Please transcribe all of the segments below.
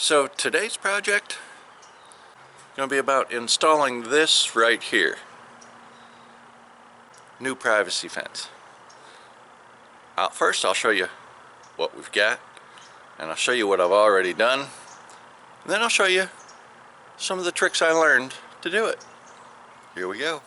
So today's project is going to be about installing this right here. New privacy fence. First I'll show you what we've got, and I'll show you what I've already done, and then I'll show you some of the tricks I learned to do it. Here we go.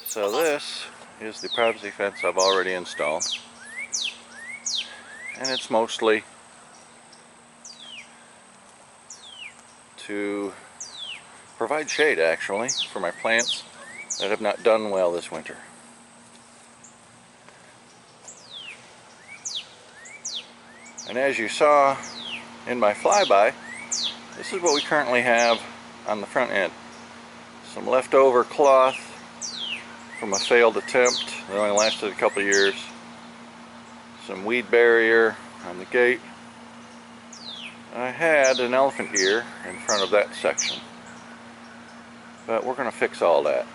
So this is the privacy fence I've already installed, and it's mostly to provide shade, actually, for my plants that have not done well this winter. And as you saw in my flyby, this is what we currently have on the front end. Some leftover cloth from a failed attempt that only lasted a couple of years. Some weed barrier on the gate. I had an elephant ear in front of that section, but we're going to fix all that.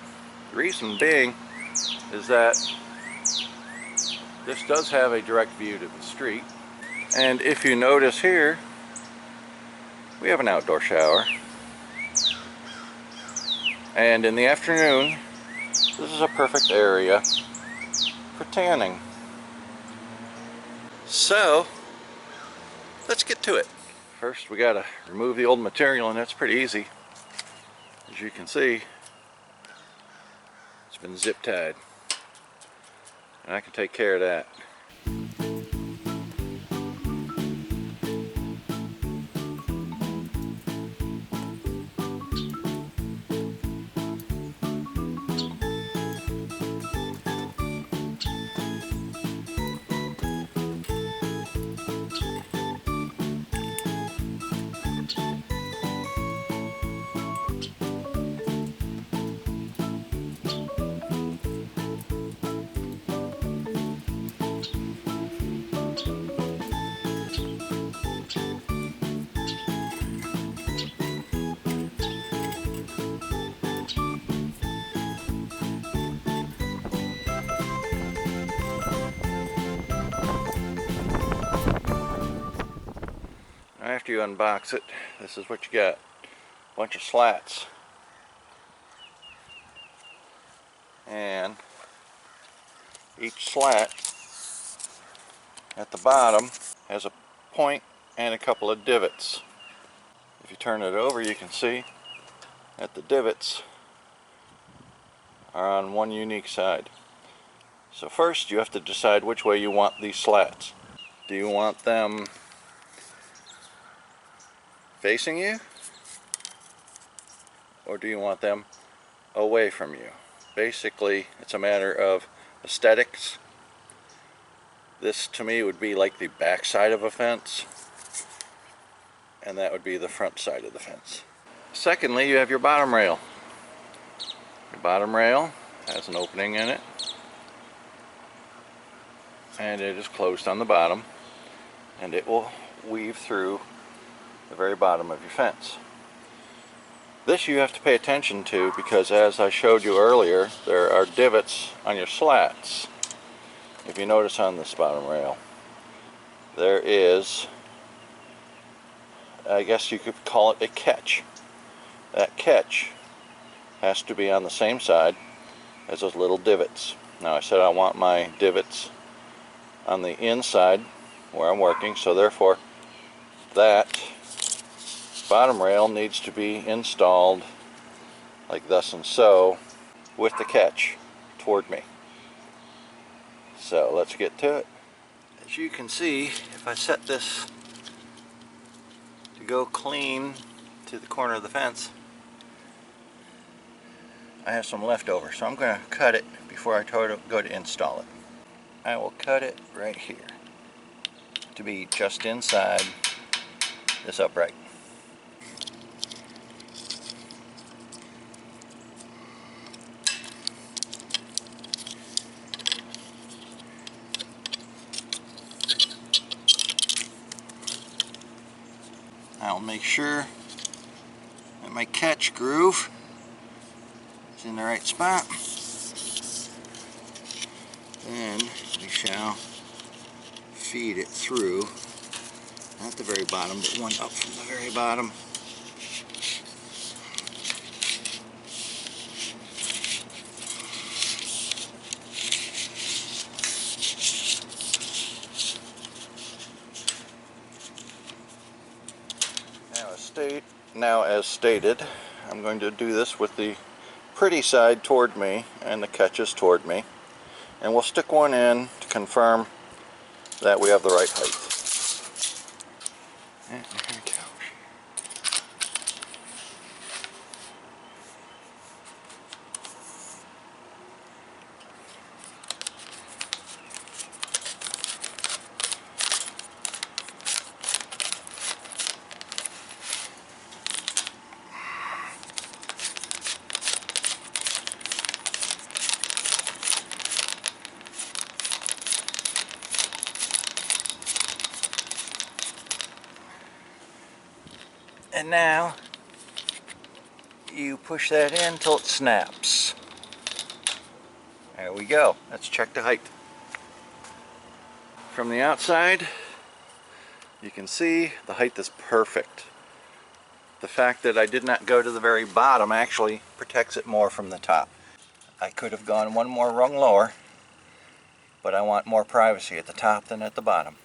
The reason being is that this does have a direct view to the street, and if you notice here, we have an outdoor shower, and in the afternoon this is a perfect area for tanning. So let's get to it. First we gotta remove the old material, and that's pretty easy. As you can see, it's been zip tied, and I can take care of that. After you unbox it, this is what you got. A bunch of slats. And each slat at the bottom has a point and a couple of divots. If you turn it over, you can see that the divots are on one unique side. So first you have to decide which way you want these slats. Do you want them facing you, or do you want them away from you? Basically, it's a matter of aesthetics. This to me would be like the back side of a fence, and that would be the front side of the fence. Secondly, you have your bottom rail. Your bottom rail has an opening in it, and it is closed on the bottom, and it will weave through the very bottom of your fence. This you have to pay attention to, because as I showed you earlier, there are divots on your slats. If you notice on this bottom rail, there is, I guess you could call it a catch. That catch has to be on the same side as those little divots. Now I said I want my divots on the inside where I'm working, so therefore that bottom rail needs to be installed like thus and so, with the catch toward me. So let's get to it. As you can see, if I set this to go clean to the corner of the fence, I have some leftover, so I'm going to cut it before I go to install it. I will cut it right here to be just inside this upright. I'll make sure that my catch groove is in the right spot. Then we shall feed it through, not the very bottom, but one up from the very bottom. Now as stated, I'm going to do this with the pretty side toward me and the catches toward me. And we'll stick one in to confirm that we have the right height. And here we go. And now you push that in until it snaps. There we go. Let's check the height. From the outside, you can see the height is perfect. The fact that I did not go to the very bottom actually protects it more from the top. I could have gone one more rung lower, but I want more privacy at the top than at the bottom.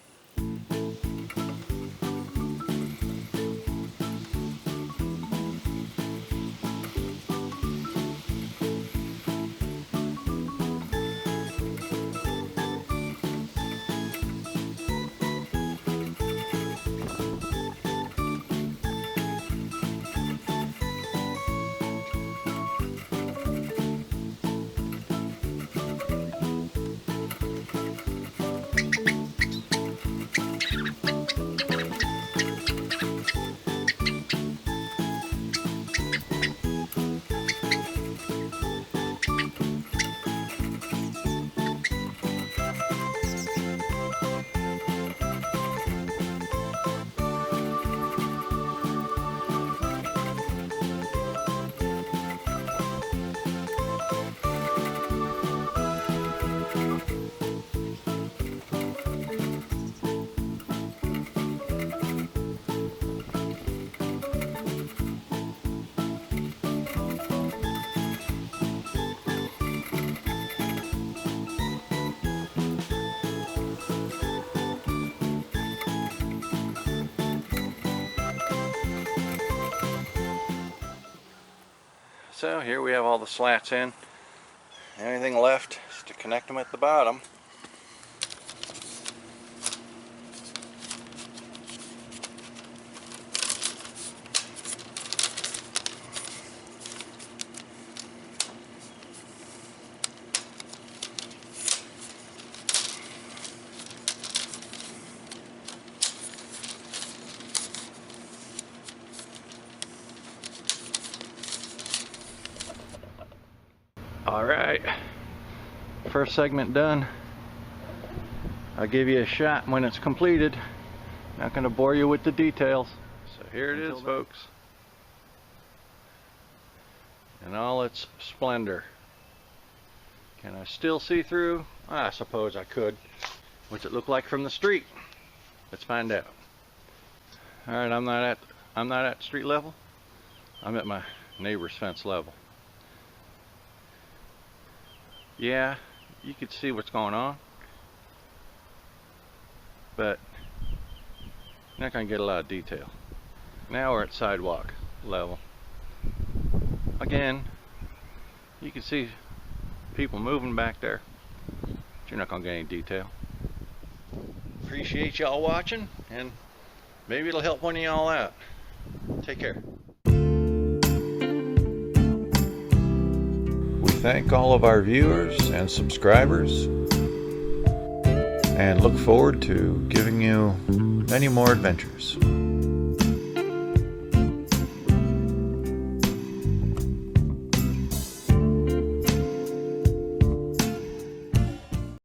So here we have all the slats in. Anything left is to connect them at the bottom. Alright, first segment done. I'll give you a shot when it's completed. Not going to bore you with the details. So here it is, folks. In all its splendor. Can I still see through? I suppose I could. What's it look like from the street? Let's find out. Alright, I'm not at street level. I'm at my neighbor's fence level. Yeah, you could see what's going on, but you're not going to get a lot of detail. Now we're at sidewalk level. Again, you can see people moving back there, but you're not going to get any detail. Appreciate y'all watching, and maybe it'll help one of y'all out. Take care. Thank all of our viewers and subscribers, and look forward to giving you many more adventures.